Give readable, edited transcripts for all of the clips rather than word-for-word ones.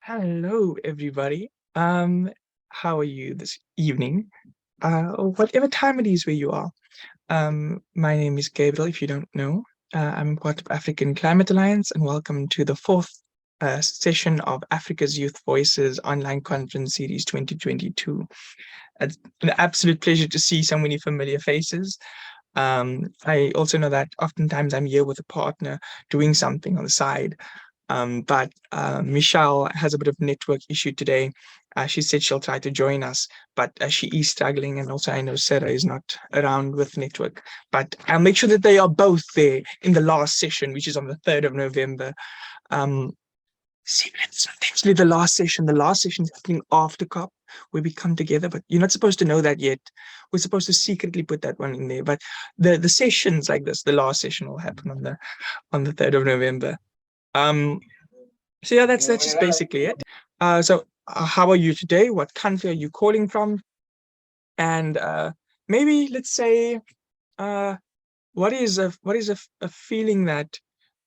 Hello, everybody. How are you this evening? Or whatever time it is where you are. My name is Gabriel, if you don't know. I'm part of African Climate Alliance, and welcome to the fourth session of Africa's Youth Voices Online Conference Series 2022. It's an absolute pleasure to see so many familiar faces. I also know that oftentimes I'm here with a partner doing something on the side. But Michelle has a bit of network issue today. She said she'll try to join us, but she is struggling. And also I know Sarah is not around with network, but I'll make sure that they are both there in the last session, which is on the 3rd of November. See, it's not actually the last session. The last session is happening after COP, where we come together, but you're not supposed to know that yet. We're supposed to secretly put that one in there. But the sessions like this, the last session will happen on the 3rd of November. So yeah, that's just basically it. So how are you today? What country are you calling from? And maybe let's say, what is a feeling that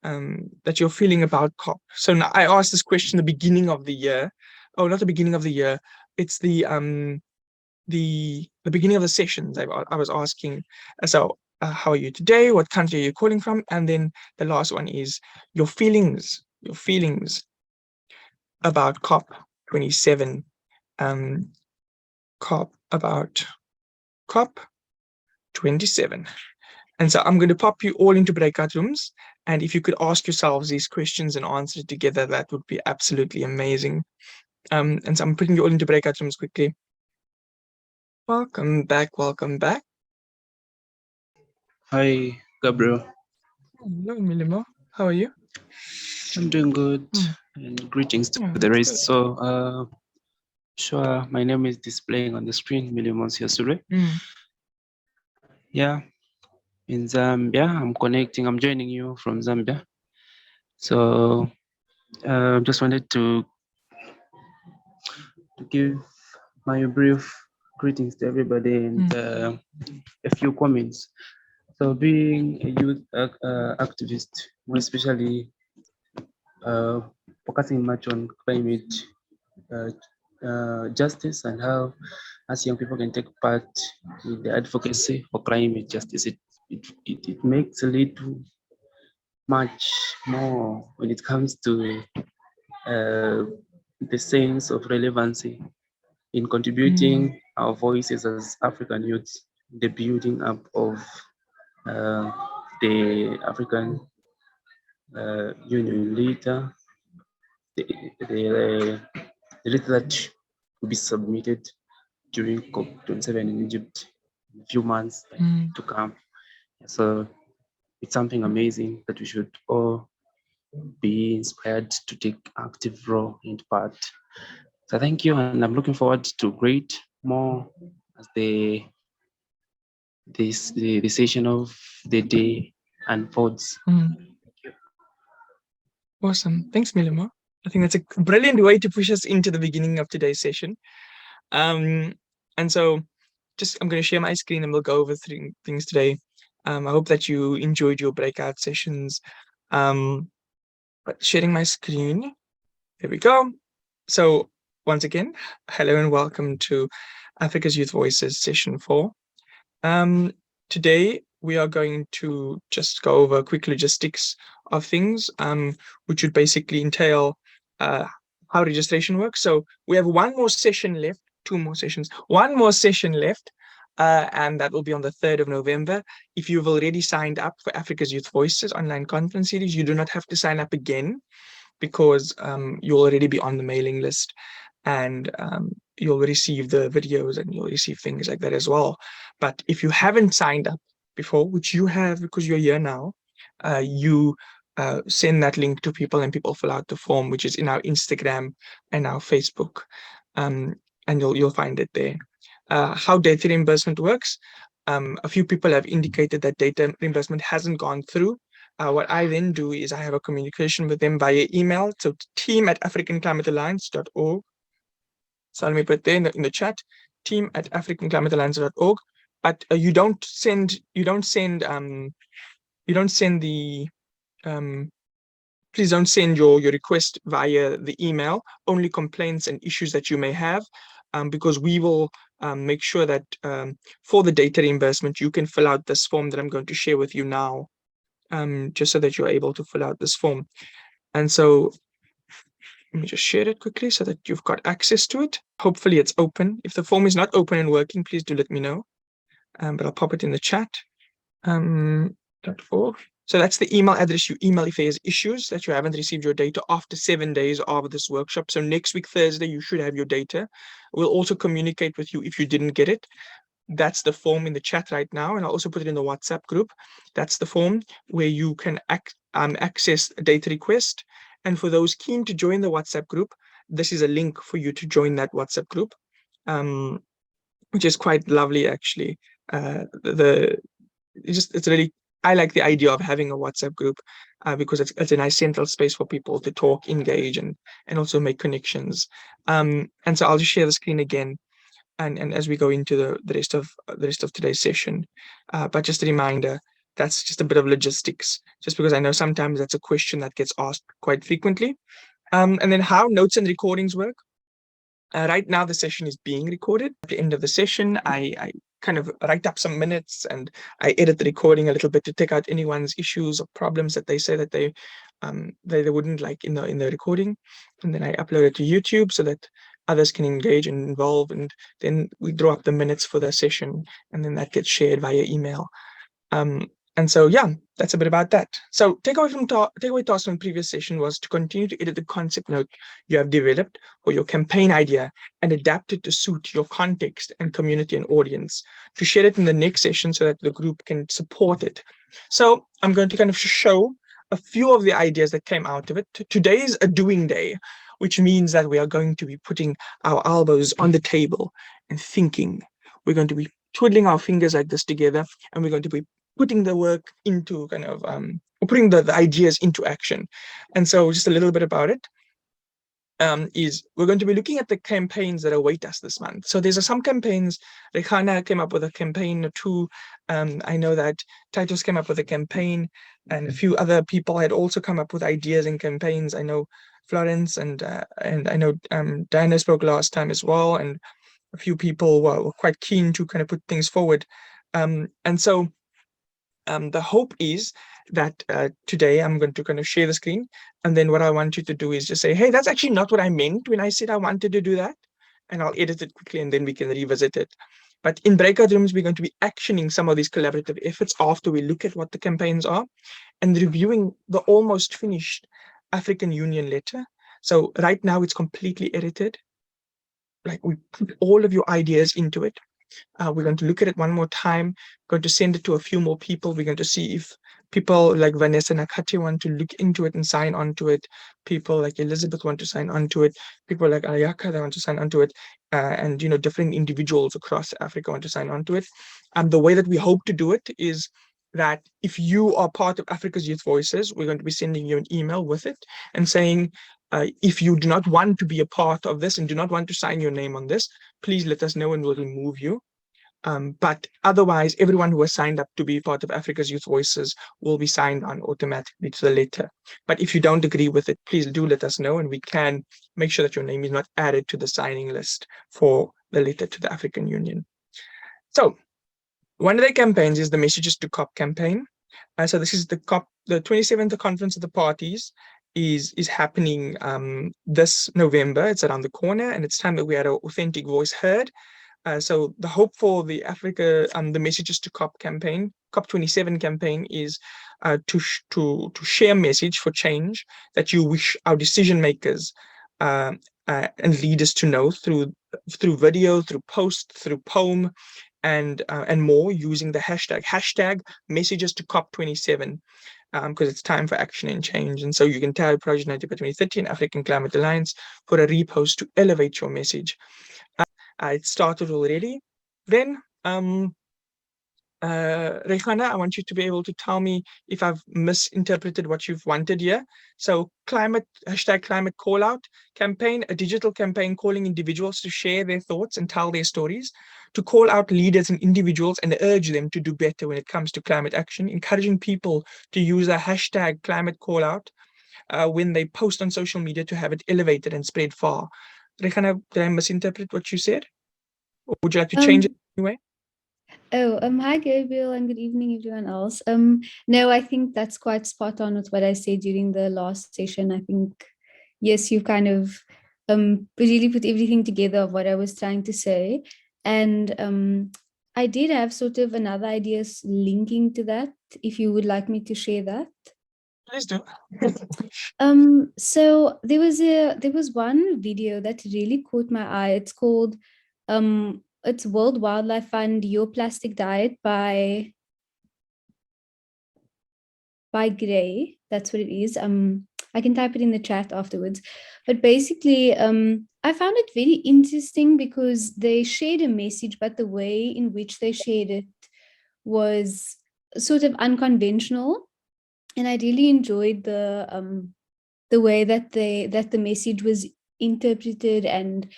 that you're feeling about COP? So now I asked this question the beginning of the year. Oh, not the beginning of the year. It's the beginning of the sessions. I was asking. So how are you today? What country are you calling from? And then the last one is your feelings. Your feelings about COP27, COP27. And so I'm going to pop you all into breakout rooms. And if you could ask yourselves these questions and answer it together, that would be absolutely amazing. And so I'm putting you all into breakout rooms quickly. Welcome back. Welcome back. Hi, Gabriel. Hello, Milimo. How are you? I'm doing good, and greetings to the that's rest. good. So, sure, my name is displaying on the screen, Milimons Yasure. Yeah, in Zambia, I'm joining you from Zambia. So, just wanted to give my brief greetings to everybody and a few comments. So, being a youth activist, more especially focusing much on climate justice and how as young people can take part in the advocacy for climate justice. It makes a little much more when it comes to the sense of relevancy in contributing our voices as African youths, the building up of the African Union later, the letter that will be submitted during COP27 in Egypt in a few months to come. So it's something amazing that we should all be inspired to take active role and part. So thank you, and I'm looking forward to great more as the session of the day unfolds. Thank you. Awesome. Thanks, Milimo. I think that's a brilliant way to push us into the beginning of today's session. And so I'm going to share my screen and we'll go over things today. I hope that you enjoyed your breakout sessions. But sharing my screen, there we go. So once again, hello and welcome to Africa's Youth Voices session 4. Today we are going to just go over quick logistics of things, which would basically entail how registration works. So we have one more session left, one more session left, and that will be on the 3rd of November. If you've already signed up for Africa's Youth Voices online conference series, you do not have to sign up again because you'll already be on the mailing list, and you'll receive the videos and you'll receive things like that as well. But if you haven't signed up before, which you have because you're here now, you send that link to people and people fill out the form, which is in our Instagram and our Facebook, and you'll find it there. How data reimbursement works. A few people have indicated that data reimbursement hasn't gone through. What I then do is I have a communication with them via email. So team@africanclimatealliance.org. So let me put there in the chat, team@africanclimatealliance.org. But you don't send the please don't send your request via the email, only complaints and issues that you may have, because we will make sure that for the data reimbursement, you can fill out this form that I'm going to share with you now, just so that you're able to fill out this form. And so let me just share it quickly so that you've got access to it. Hopefully it's open. If the form is not open and working, please do let me know. But I'll pop it in the chat. .org. So that's the email address you email if there's issues that you haven't received your data after 7 days of this workshop. So next week, Thursday, you should have your data. We'll also communicate with you if you didn't get it. That's the form in the chat right now. And I'll also put it in the WhatsApp group. That's the form where you can access a data request. And for those keen to join the WhatsApp group, this is a link for you to join that WhatsApp group, which is quite lovely, actually. It's really, I like the idea of having a WhatsApp group because it's a nice central space for people to talk, engage, and also make connections. And so I'll just share the screen again, and as we go into the rest of today's session. But just a reminder, that's just a bit of logistics, just because I know sometimes that's a question that gets asked quite frequently. And then how notes and recordings work. Right now, the session is being recorded. At the end of the session, I kind of write up some minutes and I edit the recording a little bit to take out anyone's issues or problems that they say that they wouldn't like in the recording. And then I upload it to YouTube so that others can engage and involve. And then we draw up the minutes for the session, and then that gets shared via email. And so, yeah, that's a bit about that. So takeaway task from the previous session was to continue to edit the concept note you have developed for your campaign idea and adapt it to suit your context and community and audience, to share it in the next session so that the group can support it. So I'm going to kind of show a few of the ideas that came out of it. Today is a doing day, which means that we are going to be putting our elbows on the table and thinking. We're going to be twiddling our fingers like this together, and we're going to be putting the work into kind of putting the ideas into action. And so just a little bit about it is we're going to be looking at the campaigns that await us this month. So there's some campaigns. Rekhana came up with a campaign or two. I know that Titus came up with a campaign, and a few other people had also come up with ideas and campaigns. I know Florence and I know Diana spoke last time as well, and a few people were quite keen to kind of put things forward. And so the hope is that today I'm going to kind of share the screen, and then what I want you to do is just say, hey, that's actually not what I meant when I said I wanted to do that, and I'll edit it quickly and then we can revisit it. But in breakout rooms, we're going to be actioning some of these collaborative efforts after we look at what the campaigns are and reviewing the almost finished African Union letter. So right now it's completely edited. Like, we put all of your ideas into it. We're going to look at it one more time, going to send it to a few more people. We're going to see if people like Vanessa Nakati want to look into it and sign on to it. People like Elizabeth want to sign on to it. People like Ayaka, they want to sign on to it. And, you know, different individuals across Africa want to sign on to it. And the way that we hope to do it is that if you are part of Africa's Youth Voices, we're going to be sending you an email with it and saying, if you do not want to be a part of this and do not want to sign your name on this, please let us know and we'll remove you. But otherwise, everyone who has signed up to be part of Africa's Youth Voices will be signed on automatically to the letter. But if you don't agree with it, please do let us know, and we can make sure that your name is not added to the signing list for the letter to the African Union. So one of the campaigns is the Messages to COP campaign. So this is the COP, the 27th Conference of the Parties is happening this November. It's around the corner, and it's time that we had an authentic voice heard. So the hope for the the Messages to COP campaign, COP27 campaign, is to share a message for change that you wish our decision makers and leaders to know through video, through post, through poem, and more, using the hashtag Messages to COP27. Because it's time for action and change. And so you can tag Project 90 by 2030 and African Climate Alliance for a repost to elevate your message. It started already. Then, Rekhana, I want you to be able to tell me if I've misinterpreted what you've wanted here. So hashtag climate call out campaign, a digital campaign calling individuals to share their thoughts and tell their stories, to call out leaders and individuals and urge them to do better when it comes to climate action, encouraging people to use a hashtag climate call out, when they post on social media to have it elevated and spread far. Regina, did I misinterpret what you said? Or would you like to change it anyway? Hi Gabriel, and good evening everyone else. No, I think that's quite spot on with what I said during the last session. I think, yes, you've kind of really put everything together of what I was trying to say. And I did have sort of another idea linking to that, if you would like me to share that. Please do. So there was one video that really caught my eye. It's called it's World Wildlife Fund Your Plastic Diet by Gray. That's what it is. I can type it in the chat afterwards. But basically, I found it very interesting because they shared a message, but the way in which they shared it was sort of unconventional. And I really enjoyed the way that the message was interpreted, and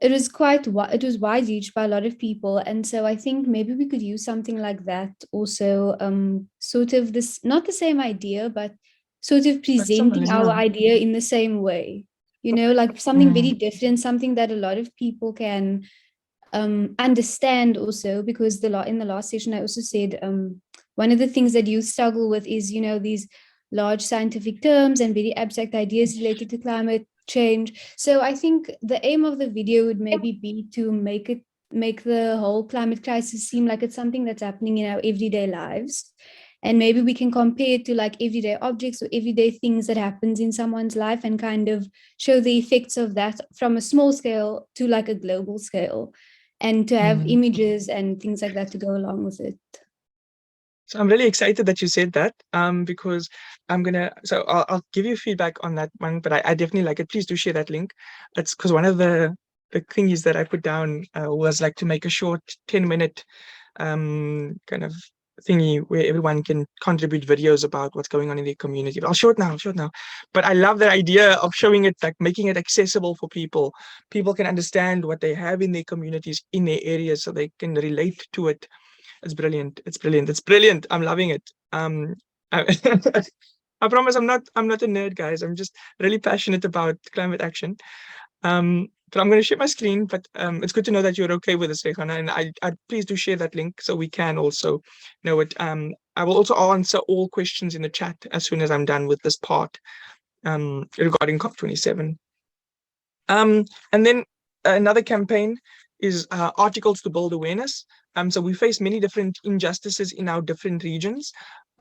it was wide reached by a lot of people. And so I think maybe we could use something like that also, sort of this, not the same idea, but sort of presenting our idea in the same way, like something very different, something that a lot of people can understand also, because in the last session I also said one of the things that you struggle with is these large scientific terms and very abstract ideas related to climate change. So I think the aim of the video would maybe be to make the whole climate crisis seem like it's something that's happening in our everyday lives, and maybe we can compare it to like everyday objects or everyday things that happens in someone's life, and kind of show the effects of that from a small scale to like a global scale, and to have images and things like that to go along with it. So I'm really excited that you said that, because I'll give you feedback on that one, but I definitely like it. Please do share that link. That's because one of the thingies that I put down was like to make a short 10-minute kind of thingy where everyone can contribute videos about what's going on in their community. I'll show it now. But I love the idea of showing it, like making it accessible for people. People can understand what they have in their communities, in their areas, so they can relate to it. It's brilliant. I'm loving it. I promise I'm not a nerd, guys. I'm just really passionate about climate action. But I'm going to share my screen, but it's good to know that you're okay with this, Regina, and I please do share that link so we can also know it. I will also answer all questions in the chat as soon as I'm done with this part regarding COP27. And then another campaign is articles to build awareness. So we face many different injustices in our different regions,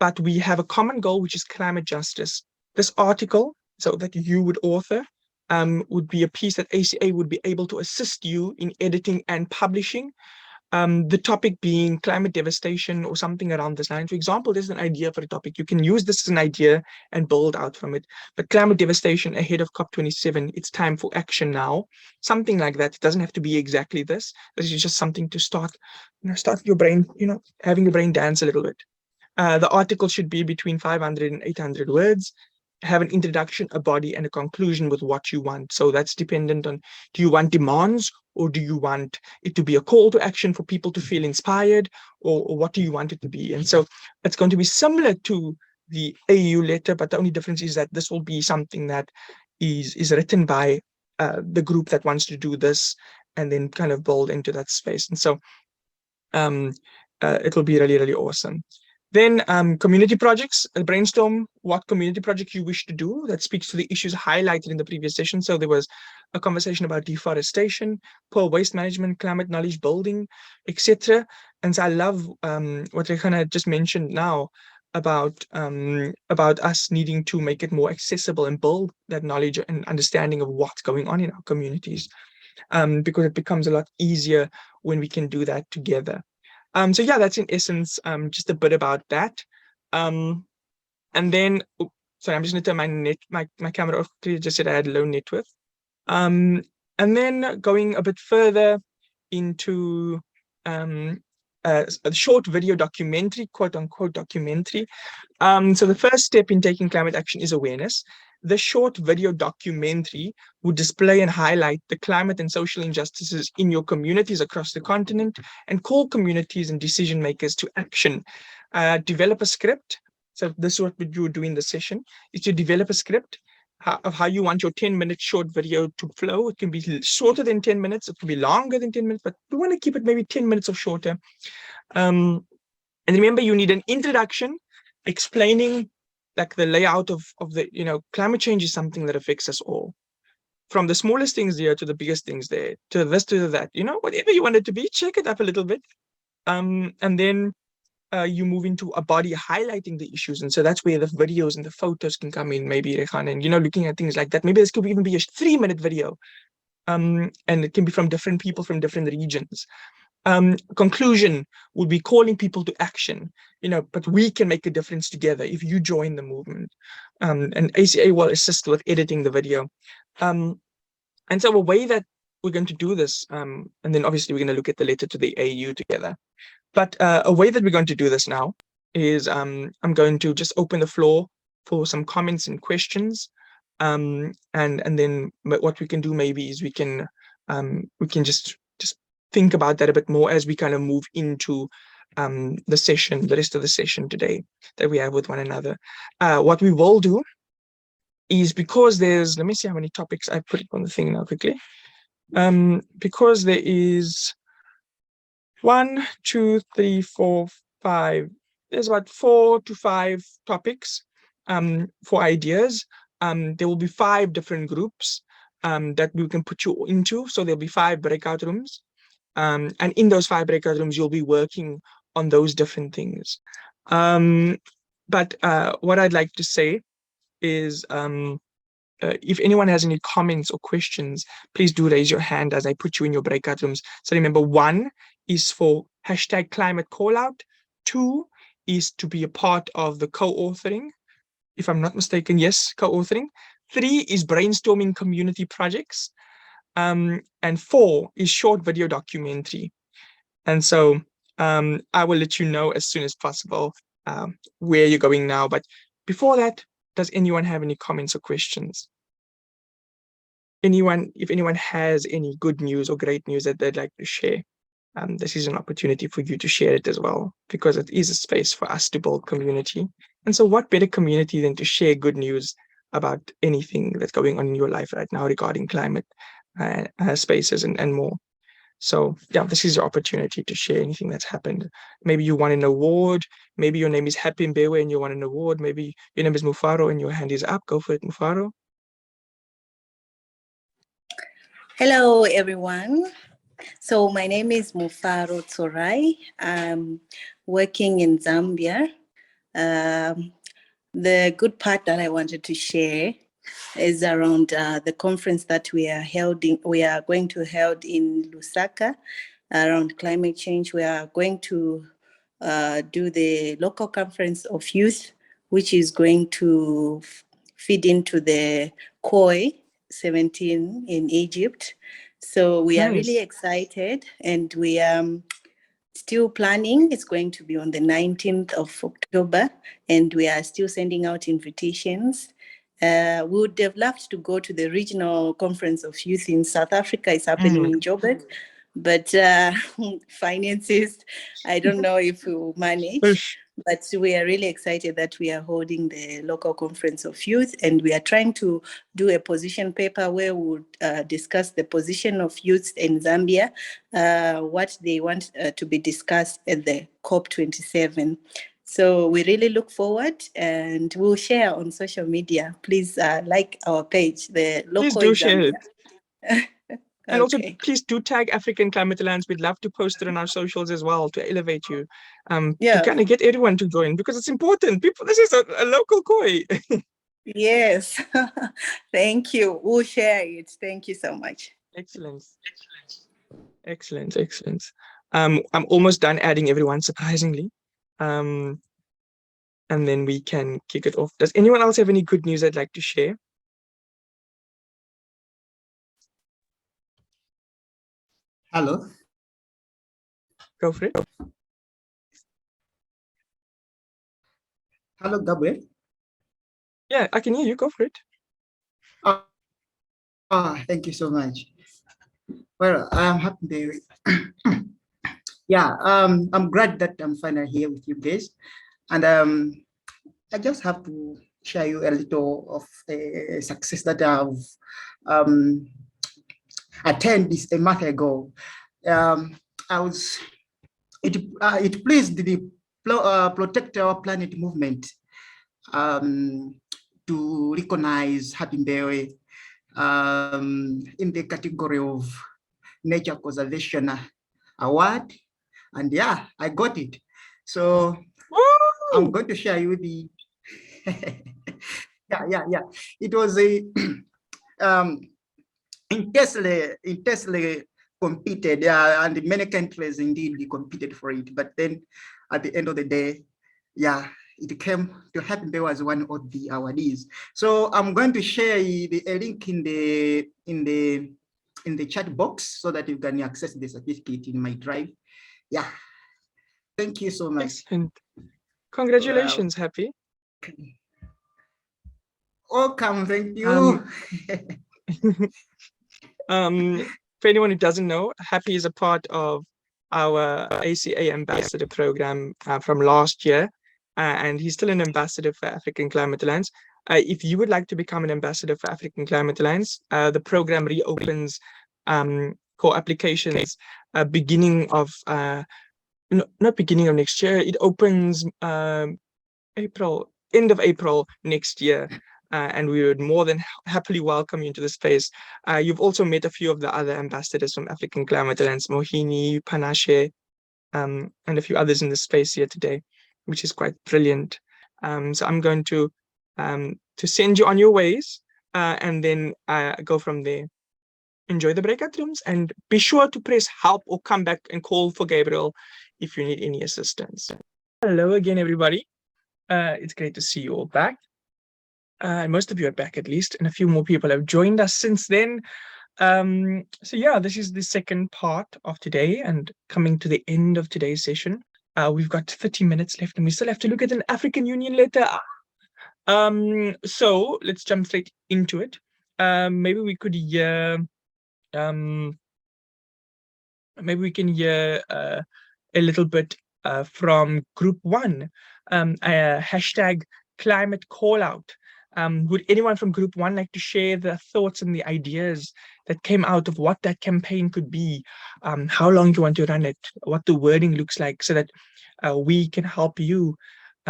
but we have a common goal, which is climate justice. This article, so that you would author, would be a piece that ACA would be able to assist you in editing and publishing. The topic being climate devastation or something around this line. For example, there's an idea for a topic. You can use this as an idea and build out from it. But climate devastation ahead of COP27, it's time for action now. Something like that. It doesn't have to be exactly this. This is just something to start your brain, having your brain dance a little bit. The article should be between 500 and 800 words. Have an introduction, a body, and a conclusion with what you want. So that's dependent on, do you want demands, or do you want it to be a call to action for people to feel inspired, or what do you want it to be? And so it's going to be similar to the AU letter, but the only difference is that this will be something that is written by the group that wants to do this, and then kind of build into that space. And so it will be really, really awesome. Then community projects, brainstorm what community project you wish to do that speaks to the issues highlighted in the previous session. So there was a conversation about deforestation, poor waste management, climate knowledge building, etc. And so I love what Regina just mentioned now about us needing to make it more accessible and build that knowledge and understanding of what's going on in our communities, because it becomes a lot easier when we can do that together. So yeah, that's in essence just a bit about that. And then, sorry, I'm just going to turn my camera off. I just said I had low net worth. And then going a bit further into a short video documentary, quote unquote documentary. So the first step in taking climate action is awareness. The short video documentary would display and highlight the climate and social injustices in your communities across the continent and call communities and decision makers to action. Develop a script So this is what you do in the session, is to develop a script of how you want your 10-minute short video to flow. It can be shorter than 10 minutes. It can be longer than 10 minutes, but we want to keep it maybe 10 minutes or shorter. And remember, you need an introduction explaining like the layout of the, climate change is something that affects us all. From the smallest things there to the biggest things there, to this, to that, whatever you want it to be, check it up a little bit. And then you move into a body highlighting the issues. And so that's where the videos and the photos can come in, maybe, Rehan, and, looking at things like that. Maybe this could even be a 3-minute video. And it can be from different people from different regions. Conclusion would be calling people to action, but we can make a difference together if you join the movement. And ACA will assist with editing the video. And so a way that we're going to do this, and then obviously we're going to look at the letter to the AU together. But a way that we're going to do this now is I'm going to just open the floor for some comments and questions. And then what we can do maybe is we can just think about that a bit more as we kind of move into the session, the rest of the session today that we have with one another. What we will do is, because there's, let me see how many topics I put on the thing now quickly. Because there is 1, 2, 3, 4, 5. There's about 4 to 5 topics for ideas. There will be 5 different groups that we can put you into. So there'll be 5 breakout rooms. And in those 5 breakout rooms, you'll be working on those different things. But what I'd like to say is, if anyone has any comments or questions, please do raise your hand as I put you in your breakout rooms. So remember, 1 is for #ClimateCallout. 2 is to be a part of the co-authoring. If I'm not mistaken, yes, co-authoring. 3 is brainstorming community projects. And 4 is short video documentary. And so I will let you know as soon as possible where you're going now. But before that, does anyone have any comments or questions? If anyone has any good news or great news that they'd like to share, this is an opportunity for you to share it as well, because it is a space for us to build community. And so what better community than to share good news about anything that's going on in your life right now regarding climate spaces and more. So yeah, this is your opportunity to share anything that's happened. Maybe you won an award. Maybe your name is Happy Mbewe and you won an award. Maybe your name is Mufaro and your hand is up. Go for it, Mufaro. Hello, everyone. So my name is Mufaro Tsorai. I'm working in Zambia. The good part that I wanted to share is around the conference that we are going to hold in Lusaka around climate change. We are going to do the local conference of youth, which is going to feed into the COI 17 in Egypt. So we are really excited, and we are still planning. It's going to be on the 19th of October, and we are still sending out invitations. We would have loved to go to the regional conference of youth in South Africa. It's happening in Joburg, but finances, I don't know if we will manage. But we are really excited that we are holding the local conference of youth, and we are trying to do a position paper where we would discuss the position of youth in Zambia, what they want to be discussed at the COP27. So we really look forward, and we'll share on social media. Please like our page, the local. Please do share it. And okay. also, please do tag African Climate Alliance. We'd love to post it on our socials as well to elevate you, to kind of get everyone to join, because it's important. People, this is a local COI. Yes. Thank you. We'll share it. Thank you so much. Excellent. Excellent. Excellent. I'm almost done adding everyone, surprisingly. And then we can kick it off. Does anyone else have any good news they'd like to share? Hello. Go for it. Hello, Gabriel. Yeah, I can hear you. Go for it. Thank you so much. Well, I'm happy. Yeah, I'm glad that I'm finally here with you guys. And I just have to share you a little of a success that I've attended a month ago. It pleased the Protect Our Planet movement to recognize Happy Mbewe in the category of Nature Conservation Award. And yeah, I got it. So I'm going to share you the, yeah. It was a, intensely competed, and many countries indeed competed for it. But then at the end of the day, yeah, it came to Happy Mbewe as one of the awardees. So I'm going to share a link in the chat box so that you can access the certificate in my drive. Yeah, thank you so much. Excellent. Congratulations, Happy. Welcome, thank you. For anyone who doesn't know, Happy is a part of our ACA ambassador program from last year, and he's still an ambassador for African Climate Alliance. If you would like to become an ambassador for African Climate Alliance, the program reopens core applications beginning of not beginning of next year. It opens end of April next year. And we would more than happily welcome you into the space. You've also met a few of the other ambassadors from African Climate Alliance, Mohini, Panache, and a few others in the space here today, which is quite brilliant. So I'm going to send you on your ways and then go from there. Enjoy the breakout rooms and be sure to press help or come back and call for Gabriel if you need any assistance. Hello again, everybody. It's great to see you all back. Most of you are back at least, and a few more people have joined us since then. So yeah, this is the second part of today, and coming to the end of today's session. We've got 30 minutes left, and we still have to look at an African Union letter. So let's jump straight into it. Maybe we could hear, maybe we can hear a little bit from Group 1, hashtag climate call out. Would anyone from Group 1 like to share the thoughts and the ideas that came out of what that campaign could be, how long you want to run it, what the wording looks like, so that we can help you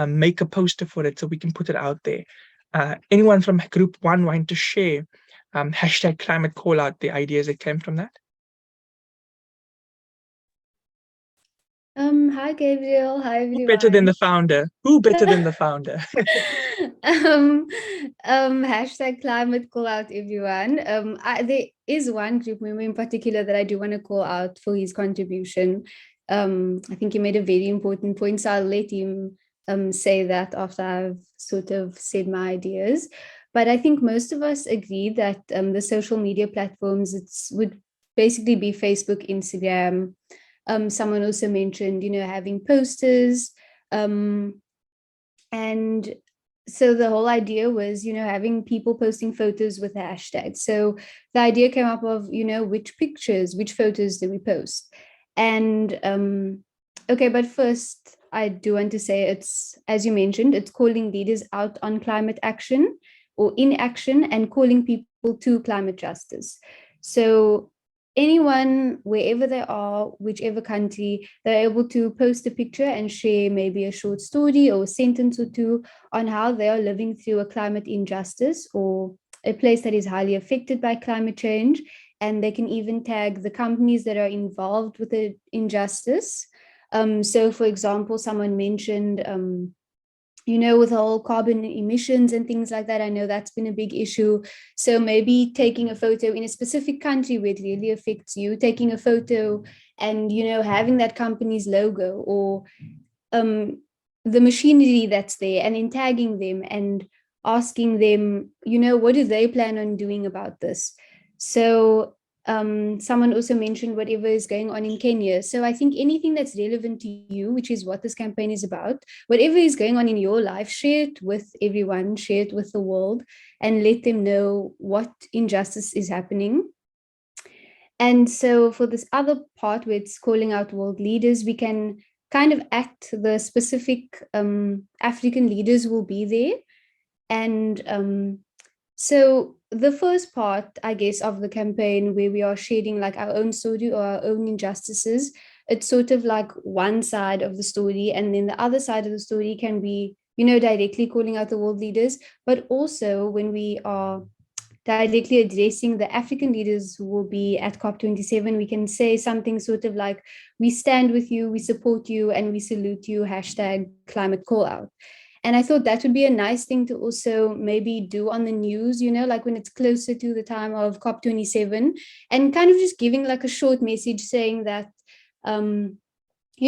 make a poster for it so we can put it out there? Anyone from Group 1 want to share hashtag climate call out, the ideas that came from that? Hi Gabriel, hi everyone. Who better than the founder? Who better than the founder? Hashtag climate call out, everyone. There is one group member in particular that I do want to call out for his contribution. I think he made a very important point, so I'll let him say that after I've sort of said my ideas. But I think most of us agree that the social media platforms, would basically be Facebook, Instagram. Someone also mentioned, having posters. And so the whole idea was, having people posting photos with hashtags. So the idea came up of, which photos do we post? And okay, but first I do want to say it's, as you mentioned, it's calling leaders out on climate action or inaction and calling people to climate justice. So anyone, wherever they are, whichever country, they're able to post a picture and share maybe a short story or a sentence or two on how they are living through a climate injustice or a place that is highly affected by climate change. And they can even tag the companies that are involved with the injustice. So for example, someone mentioned, with all carbon emissions and things like that. I know that's been a big issue. So maybe taking a photo in a specific country where it really affects you, taking a photo and, having that company's logo or the machinery that's there, and then tagging them and asking them, what do they plan on doing about this? So someone also mentioned whatever is going on in Kenya. So I think anything that's relevant to you, which is what this campaign is about, whatever is going on in your life, share it with everyone, share it with the world, and let them know what injustice is happening. And so for this other part where it's calling out world leaders, we can kind of at the specific African leaders will be there. And so the first part, I guess, of the campaign where we are sharing like our own story or our own injustices, it's sort of like one side of the story. And then the other side of the story can be, directly calling out the world leaders, but also when we are directly addressing the African leaders who will be at COP27, we can say something sort of like, we stand with you, we support you, and we salute you, #ClimateCallout. And I thought that would be a nice thing to also maybe do on the news, like when it's closer to the time of COP27, and kind of just giving like a short message saying that,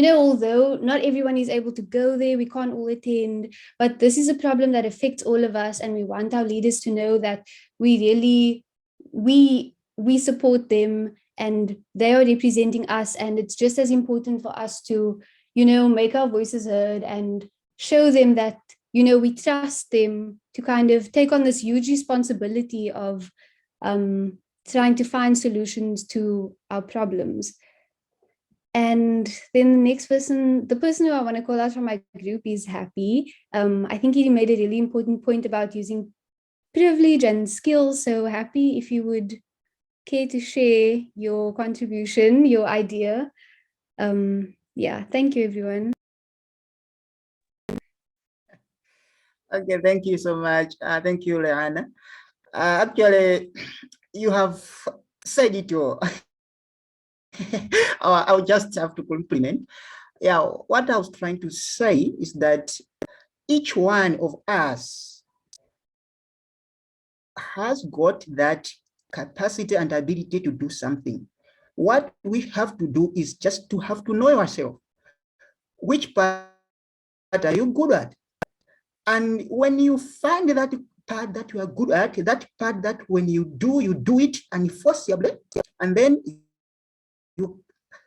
although not everyone is able to go there, we can't all attend, but this is a problem that affects all of us. And we want our leaders to know that we support them and they are representing us. And it's just as important for us to, make our voices heard and show them that, we trust them to kind of take on this huge responsibility of trying to find solutions to our problems. And then the person who I want to call out from my group is Happy. I think he made a really important point about using privilege and skills. So Happy, if you would care to share your contribution, your idea. Thank you, everyone. Okay, thank you so much. Thank you, Leanna. Actually, you have said it all. I'll just have to compliment. Yeah, what I was trying to say is that each one of us has got that capacity and ability to do something. What we have to do is just to have to know yourself. Which part are you good at? And when you find that part that you are good at, that part that when you do it unforceably, and then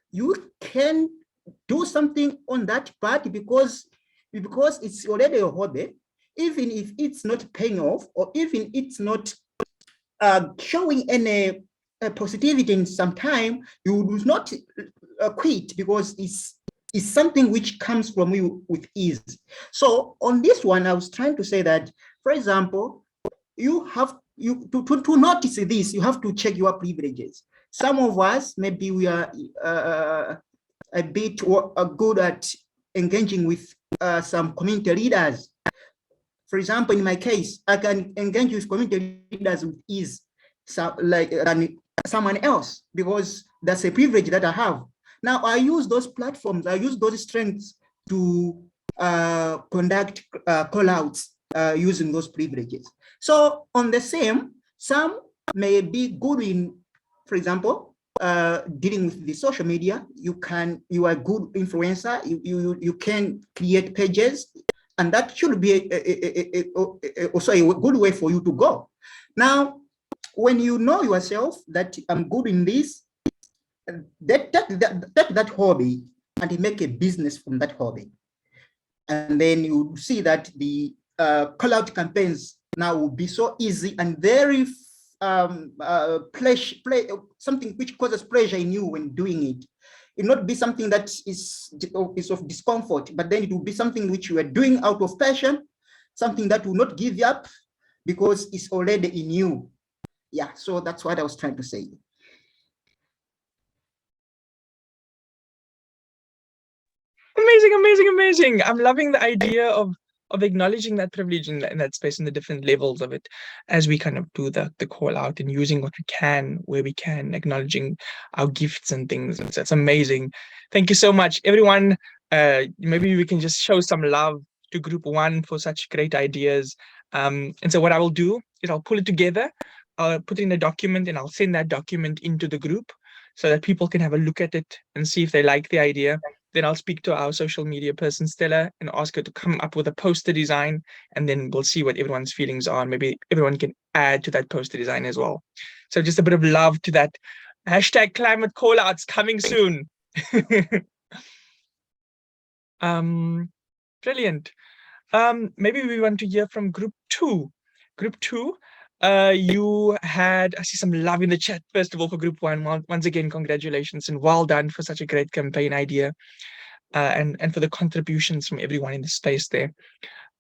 you can do something on that part because it's already a hobby, even if it's not paying off, or even it's not showing any positivity in some time, you will not quit because it's something which comes from you with ease. So on this one, I was trying to say that, for example, you have to notice this, you have to check your privileges. Some of us, maybe we are a bit good at engaging with some community leaders. For example, in my case, I can engage with community leaders with ease, than someone else, because that's a privilege that I have. Now, I use those platforms, I use those strengths to conduct call-outs using those privileges. So on the same, some may be good in, for example, dealing with the social media. You are a good influencer, you can create pages, and that should be also a good way for you to go. Now, when you know yourself that I'm good in this, take that hobby and make a business from that hobby. And then you see that the call-out campaigns now will be so easy and very something which causes pleasure in you when doing it. It will not be something that is of discomfort, but then it will be something which you are doing out of passion, something that will not give you up because it's already in you. Yeah, so that's what I was trying to say. Amazing. I'm loving the idea of acknowledging that privilege in that space and the different levels of it as we kind of do the call out and using what we can, where we can, acknowledging our gifts and things. And so it's amazing. Thank you so much, everyone. Maybe we can just show some love to Group 1 for such great ideas. And so what I will do is I'll pull it together, I'll put it in a document, and I'll send that document into the group so that people can have a look at it and see if they like the idea. Then I'll speak to our social media person, Stella, and ask her to come up with a poster design, and then we'll see what everyone's feelings are. Maybe everyone can add to that poster design as well. So just a bit of love to that. #climate callouts coming soon. Brilliant. Maybe we want to hear from Group 2. Group 2, you had, I see some love in the chat, first of all, for Group 1. Once again, congratulations and well done for such a great campaign idea. and for the contributions from everyone in the space there.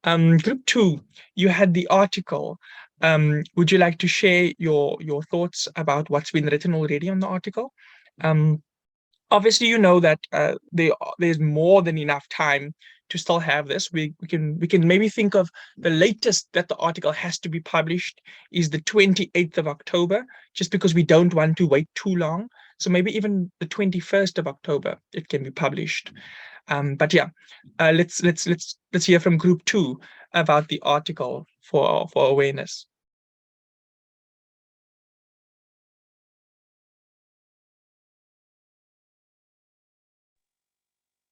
Group 2, you had the article. Would you like to share your thoughts about what's been written already on the article? Obviously, you know that there's more than enough time to still have this. We can maybe think of the latest that the article has to be published is the 28th of October, just because we don't want to wait too long. So maybe even the 21st of October it can be published. But yeah, let's hear from Group 2 about the article for awareness.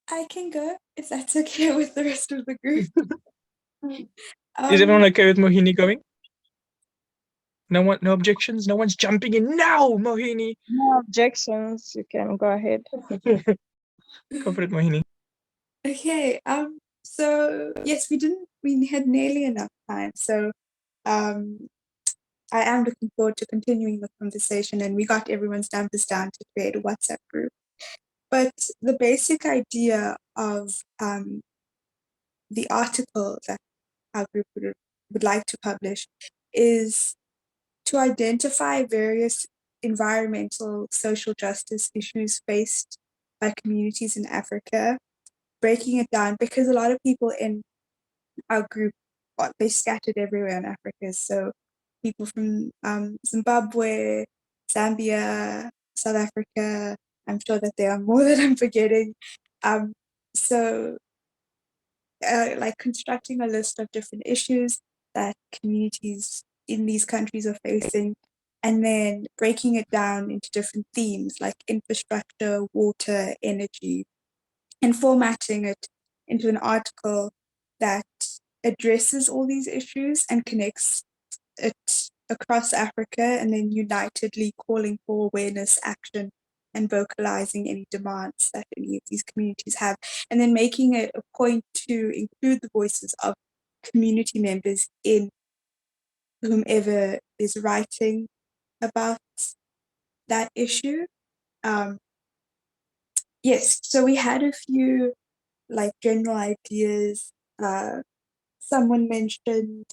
I can go if that's okay with the rest of the group. Is everyone okay with Mohini going? No objections? No one's jumping in now, Mohini. No objections. You can go ahead. Go for it, Mohini. Okay. So yes, we had nearly enough time. So I am looking forward to continuing the conversation, and we got everyone's numbers down to create a WhatsApp group. But the basic idea of the article that our group would like to publish is to identify various environmental, social justice issues faced by communities in Africa, breaking it down, because a lot of people in our group, they're scattered everywhere in Africa. So people from Zimbabwe, Zambia, South Africa, I'm sure that there are more that I'm forgetting. Like constructing a list of different issues that communities in these countries are facing, and then breaking it down into different themes like infrastructure, water, energy, and formatting it into an article that addresses all these issues and connects it across Africa, and then unitedly calling for awareness, action, and vocalizing any demands that any of these communities have, and then making it a point to include the voices of community members in whomever is writing about that issue. Yes, so we had a few like general ideas. Someone mentioned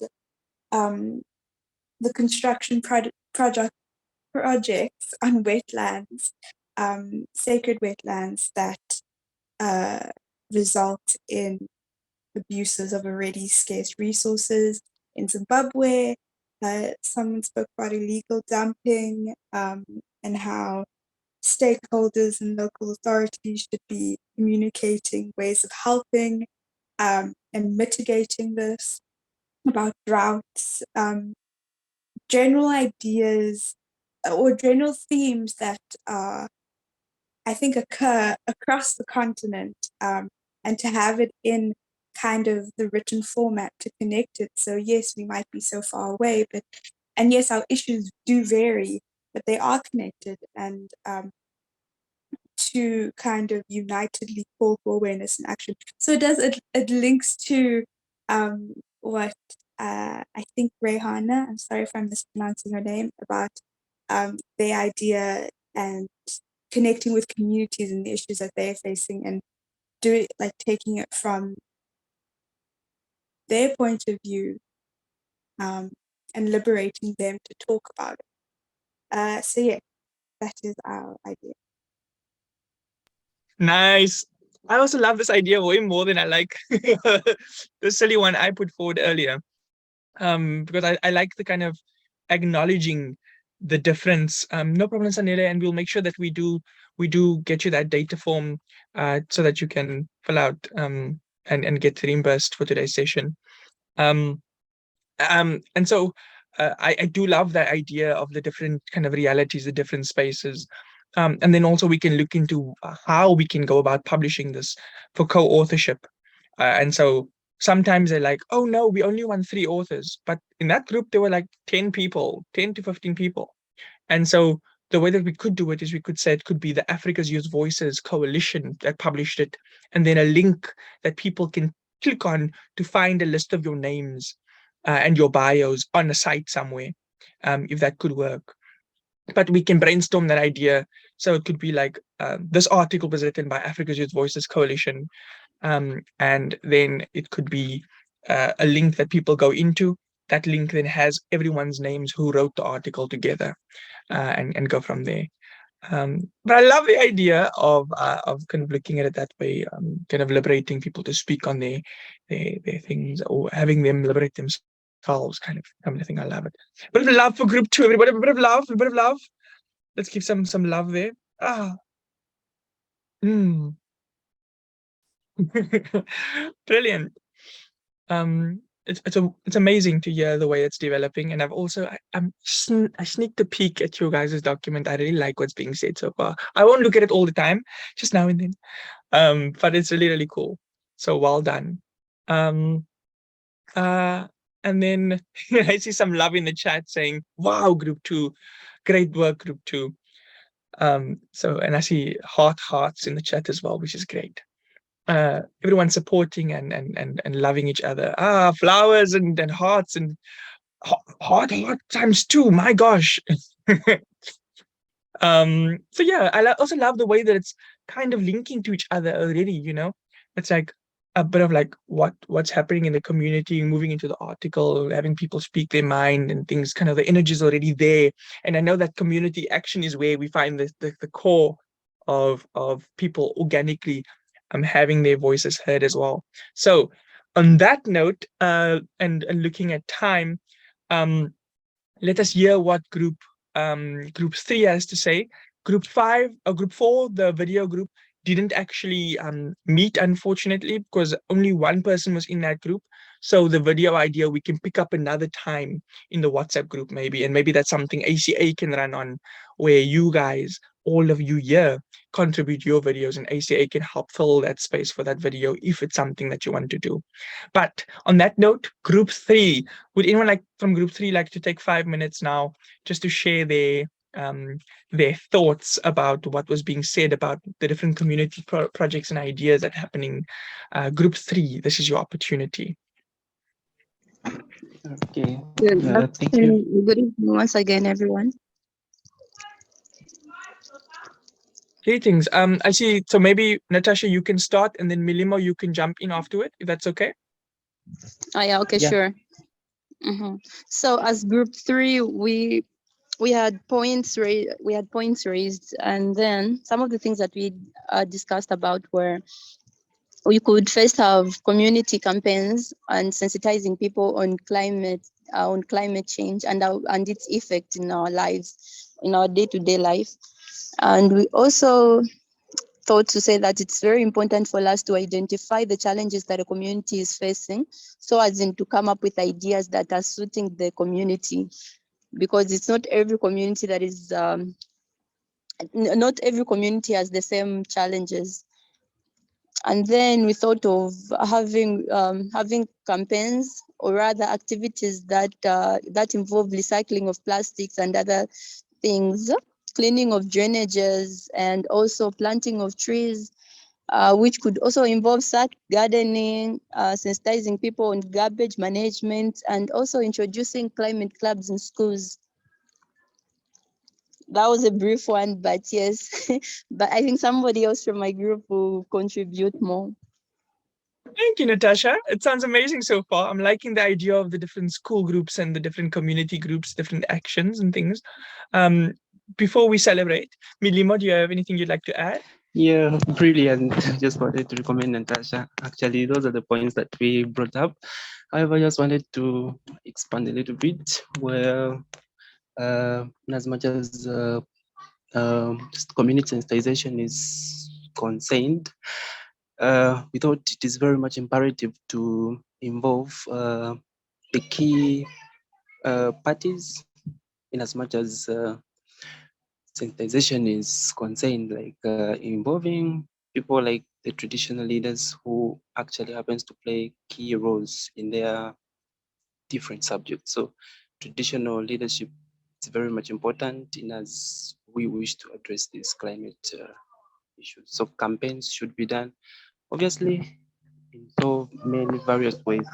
the construction projects on wetlands, sacred wetlands that result in abuses of already scarce resources. In Zimbabwe, someone spoke about illegal dumping and how stakeholders and local authorities should be communicating ways of helping and mitigating this, about droughts, general ideas or general themes that I think occur across the continent, and to have it in kind of the written format to connect it. So yes, we might be so far away, and yes, our issues do vary, but they are connected, and to kind of unitedly call for awareness and action. So it links to what I think Rehana, I'm sorry if I'm mispronouncing her name, about the idea and connecting with communities and the issues that they're facing, and taking it from their point of view and liberating them to talk about it. So yeah, that is our idea. Nice. I also love this idea way more than I like the silly one I put forward earlier. Because I like the kind of acknowledging the difference. No problem, Sanele, and we'll make sure that we do get you that data form so that you can fill out and get reimbursed for today's session. And so I do love that idea of the different kind of realities, the different spaces. And then also we can look into how we can go about publishing this for co-authorship. And so sometimes they're like, oh no, we only want 3 authors. But in that group, there were like 10 to 15 people. And so the way that we could do it is we could say it could be the Africa's Youth Voices Coalition that published it, and then a link that people can click on to find a list of your names and your bios on a site somewhere, if that could work. But we can brainstorm that idea So it could be like, this article was written by Africa's Youth Voices Coalition, and then it could be a link that people go into. That link then has everyone's names who wrote the article together, and go from there. But I love the idea of kind of looking at it that way, kind of liberating people to speak on their things, or having them liberate themselves, kind of thing. I love it. A bit of love for group 2, everybody. A bit of love, a bit of love. Let's give some love there. Brilliant. It's amazing to hear the way it's developing, and I sneaked a peek at your guys' document. I really like what's being said so far. I won't look at it all the time, just now and then. But it's really, really cool. So well done. And then I see some love in the chat saying, "Wow, group 2, great work, group 2." And I see hearts in the chat as well, which is great. Everyone supporting and loving each other. Flowers and hearts and heart times 2. My gosh. So yeah, I also love the way that it's kind of linking to each other already. It's like a bit of like what's happening in the community, moving into the article, having people speak their mind and things. Kind of the energy is already there, and I know that community action is where we find the core of people organically having their voices heard as well. So on that note, and looking at time, let us hear what group 3 has to say. Group 4, the video group, didn't actually meet, unfortunately, because only one person was in that group. So the video idea, we can pick up another time in the WhatsApp group maybe, and maybe that's something ACA can run on, where you guys, all of you here, contribute your videos, and ACA can help fill that space for that video if it's something that you want to do. But on that note, group 3, would anyone from group 3 like to take 5 minutes now just to share their thoughts about what was being said about the different community projects and ideas that are happening? Group 3, this is your opportunity. Okay. Thank you. Good evening once again, everyone. Greetings. I see. So maybe Natasha, you can start, and then Milimo, you can jump in after it, if that's okay. Oh yeah, okay, yeah. Sure. So as group 3, we had points raised, and then some of the things that we discussed about were we could first have community campaigns and sensitizing people on climate change and its effect in our lives, in our day-to-day life. And we also thought to say that it's very important for us to identify the challenges that a community is facing, so as in to come up with ideas that are suiting the community, because it's not every community that is, not every community has the same challenges. And then we thought of having campaigns, or rather activities that involve recycling of plastics and other things, cleaning of drainages, and also planting of trees, which could also involve such gardening, sensitizing people on garbage management, and also introducing climate clubs in schools. That was a brief one, but yes, but I think somebody else from my group will contribute more. Thank you, Natasha. It sounds amazing so far. I'm liking the idea of the different school groups and the different community groups, different actions and things. Before we celebrate, Milimo, do you have anything you'd like to add? Yeah, brilliant. Just wanted to recommend Natasha. Actually, those are the points that we brought up. However, I just wanted to expand a little bit. Well, as much as community sensitization is concerned, we thought it is very much imperative to involve the key parties, in as much as sensitization is concerned, like involving people like the traditional leaders who actually happens to play key roles in their different subjects. So traditional leadership is very much important in as we wish to address these climate issues. So campaigns should be done, obviously, in so many various ways,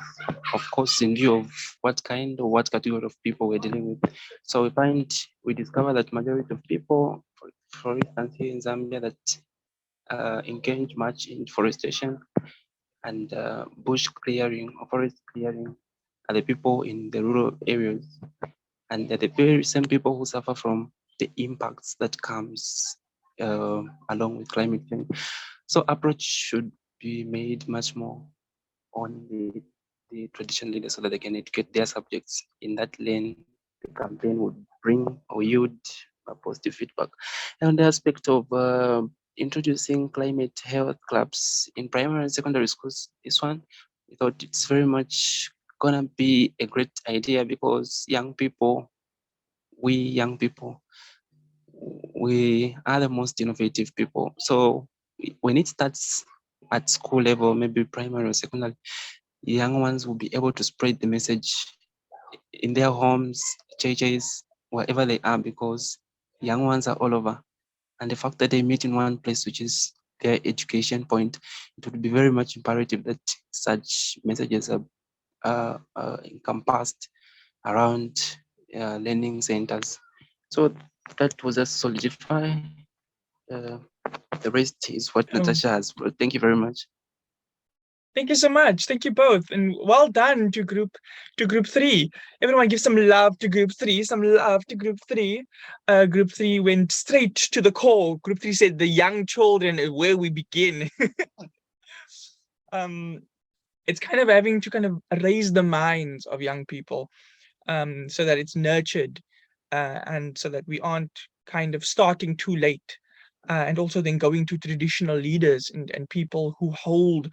of course, in view of what kind or what category of people we're dealing with. So we discover that majority of people, for instance, here in Zambia that engage much in deforestation and bush clearing or forest clearing are the people in the rural areas, and they're the very same people who suffer from the impacts that comes along with climate change. So approach should be made much more on the traditional leaders so that they can educate their subjects in that lane. The campaign would bring or yield a positive feedback. And the aspect of introducing climate health clubs in primary and secondary schools, this one, we thought it's very much gonna be a great idea because we young people, we are the most innovative people. So when it starts at school level, maybe primary or secondary, young ones will be able to spread the message in their homes, churches, wherever they are, because young ones are all over. And the fact that they meet in one place, which is their education point, it would be very much imperative that such messages are encompassed around learning centers. So that was just solidify. The rest is what Natasha has brought. Thank you very much. Thank you so much. Thank you both, and well done to group 3. Everyone give some love to group 3. Some love to group 3. Group 3 went straight to the core. Group 3 said the young children is where we begin. It's kind of having to kind of raise the minds of young people, so that it's nurtured, and so that we aren't kind of starting too late, and also then going to traditional leaders and people who hold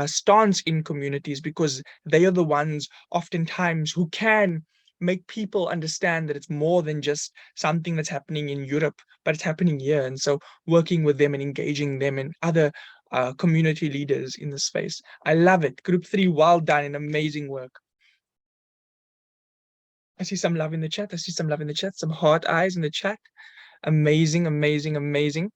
stance in communities, because they are the ones oftentimes who can make people understand that it's more than just something that's happening in Europe, but it's happening here. And so working with them and engaging them and other community leaders in the space. I love it. Group 3, well done and amazing work. I see some love in the chat. I see some love in the chat. Some heart eyes in the chat. Amazing, amazing, amazing.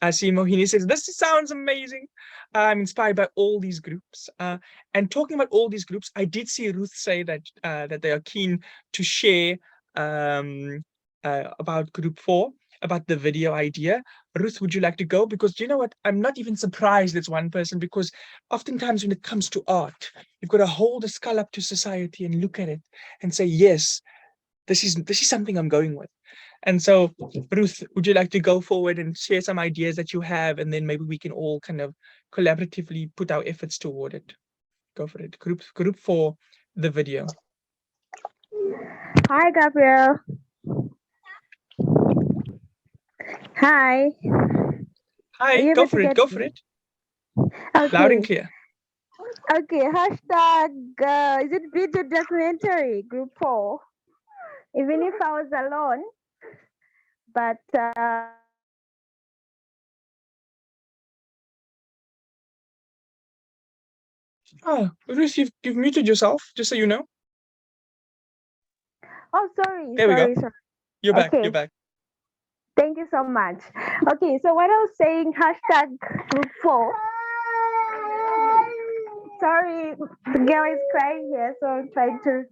I see Mohini says, this sounds amazing. I'm inspired by all these groups. And talking about all these groups, I did see Ruth say that that they are keen to share about group 4, about the video idea. Ruth, would you like to go? Because you know what? I'm not even surprised it's one person, because oftentimes when it comes to art, you've got to hold a skull up to society and look at it and say, yes, this is something I'm going with. And so, Ruth, would you like to go forward and share some ideas that you have, and then maybe we can all kind of collaboratively put our efforts toward it? Go for it. Group 4, the video. Hi, Gabriel. Hi. Hi, go for it. Go for it. Okay. Loud and clear. Okay, hashtag, is it video documentary, group 4? Even if I was alone, but Oh, Ruth, you've muted yourself, just so you know. oh, sorry. There we go. Sorry. You're back. Okay. You're back. Thank you so much. Okay, so what I was saying, hashtag group 4. Sorry, the girl is crying here, so I'm trying to.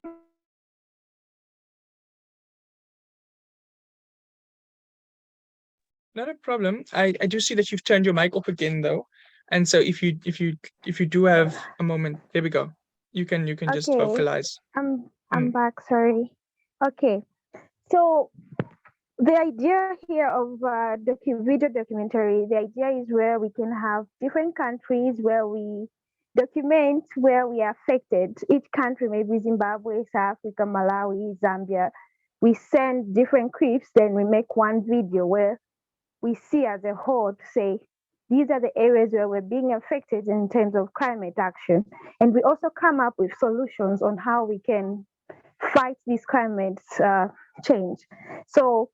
Not a problem. I do see that you've turned your mic off again, though. And so if you do have a moment, there we go. You can just Okay. vocalize. I'm back. Sorry. Okay, so the idea here of video documentary, the idea is where we can have different countries where we document where we are affected. Each country, maybe Zimbabwe, South Africa, Malawi, Zambia. We send different clips, then we make one video where we see as a whole to say, these are the areas where we're being affected in terms of climate action. And we also come up with solutions on how we can fight this climate change. So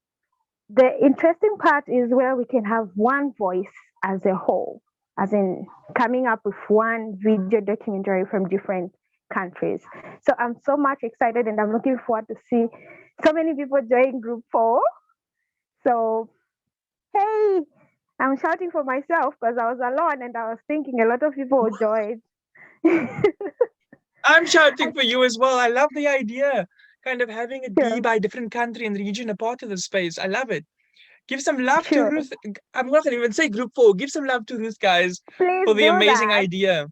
the interesting part is where we can have one voice as a whole, as in coming up with one video documentary from different countries. So I'm so much excited, and I'm looking forward to see so many people join group 4. So, hey, I'm shouting for myself because I was alone and I was thinking a lot of people would join. I'm shouting for you as well. I love the idea, kind of having it be by different country and region a part of the space. I love it. Give some love Sure. to Ruth. I'm not going to even say group 4. Give some love to Ruth, guys, Please for the do amazing that. idea.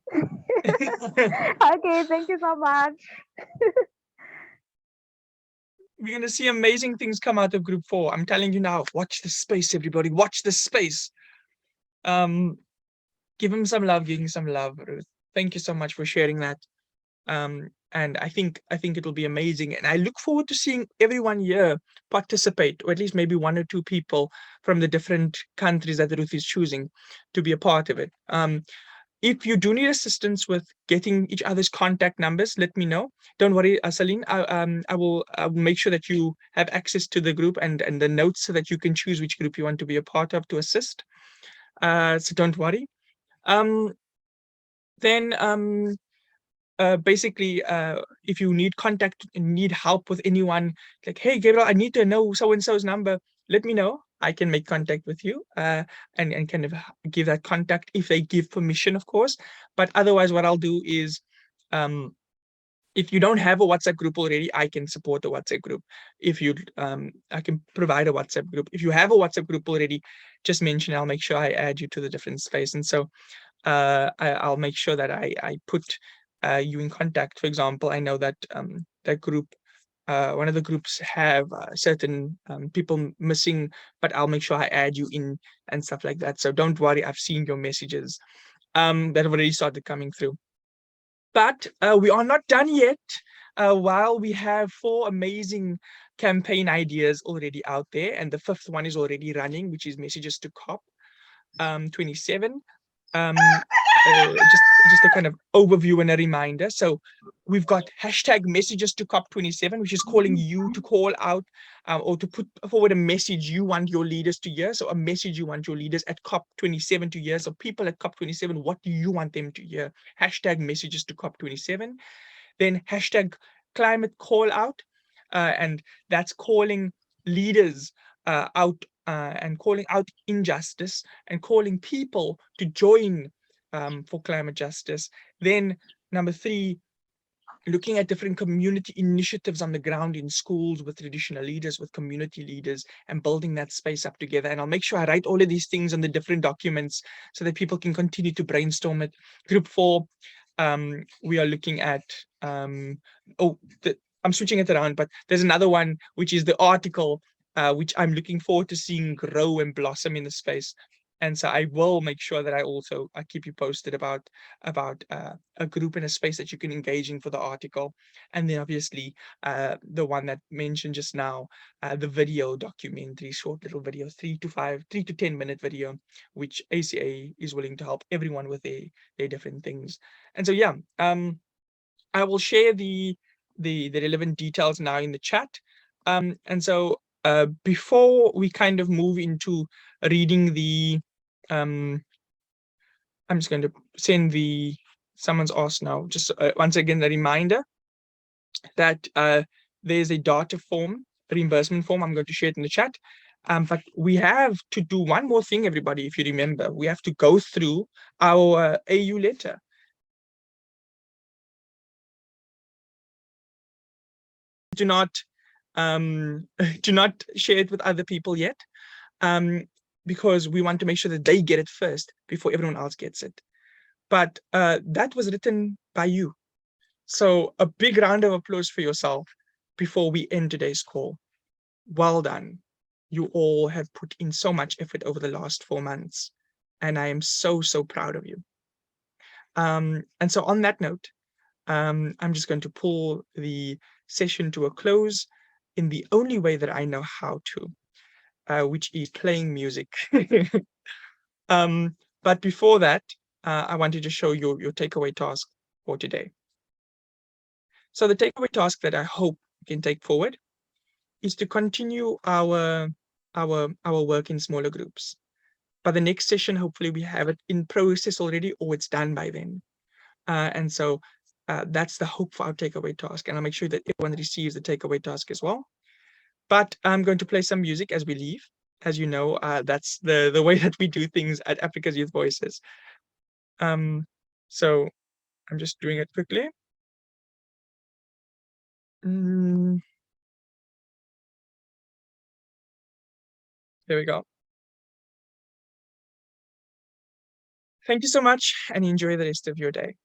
Okay, thank you so much. We're going to see amazing things come out of group 4. I'm telling you now, watch this space, everybody. Watch this space. Give him some love, give him some love, Ruth. Thank you so much for sharing that. And I think it'll be amazing. And I look forward to seeing everyone here participate, or at least maybe 1 or 2 people from the different countries that Ruth is choosing to be a part of it. If you do need assistance with getting each other's contact numbers, let me know. Don't worry, Celine. I will make sure that you have access to the group and the notes so that you can choose which group you want to be a part of to assist. So don't worry. Basically, if you need contact and need help with anyone, like, hey, Gabriel, I need to know so-and-so's number, let me know. I can make contact with you and kind of give that contact if they give permission, of course. But otherwise, what I'll do is, if you don't have a WhatsApp group already, I can support a WhatsApp group. If you, I can provide a WhatsApp group. If you have a WhatsApp group already, just mention, I'll make sure I add you to the different space. And so I'll make sure that I put you in contact. For example, I know that that group, one of the groups have certain people missing, but I'll make sure I add you in and stuff like that. So don't worry, I've seen your messages that have already started coming through. But we are not done yet. While we have 4 amazing campaign ideas already out there, and the 5th one is already running, which is Messages to COP 27. Just a kind of overview and a reminder. So we've got hashtag Messages to COP 27, which is calling you to call out or to put forward a message you want your leaders to hear. So a message you want your leaders at COP 27 to hear. So people at COP 27, what do you want them to hear? Hashtag Messages to COP 27. Then hashtag Climate Call Out, and that's calling leaders out and calling out injustice and calling people to join for climate justice. Then number 3, looking at different community initiatives on the ground in schools with traditional leaders, with community leaders, and building that space up together. And I'll make sure I write all of these things on the different documents so that people can continue to brainstorm it. Group 4, we are looking at, I'm switching it around, but there's another one, which is the article, which I'm looking forward to seeing grow and blossom in the space. And so I will make sure that I keep you posted about a group and a space that you can engage in for the article. And then obviously the one that mentioned just now, the video documentary, short little video, 3 to 10 minute video, which ACA is willing to help everyone with their different things. And so, yeah, I will share the relevant details now in the chat. And so before we kind of move into reading the, I'm just going to send someone's asked now, just once again, a reminder that there's a data form, reimbursement form. I'm going to share it in the chat. But we have to do one more thing, everybody, if you remember. We have to go through our AU letter. Do not share it with other people yet, because we want to make sure that they get it first before everyone else gets it. But that was written by you. So a big round of applause for yourself before we end today's call. Well done. You all have put in so much effort over the last 4 months, and I am so, so proud of you. And so on that note, I'm just going to pull the session to a close in the only way that I know how to, which is playing music. But before that, I wanted to show you your takeaway task for today. So the takeaway task that I hope you can take forward is to continue our work in smaller groups. By the next session, hopefully we have it in process already, or it's done by then. And so that's the hope for our takeaway task. And I'll make sure that everyone receives the takeaway task as well. But I'm going to play some music as we leave. As you know, that's the way that we do things at Africa's Youth Voices. So I'm just doing it quickly. There we go. Thank you so much and enjoy the rest of your day.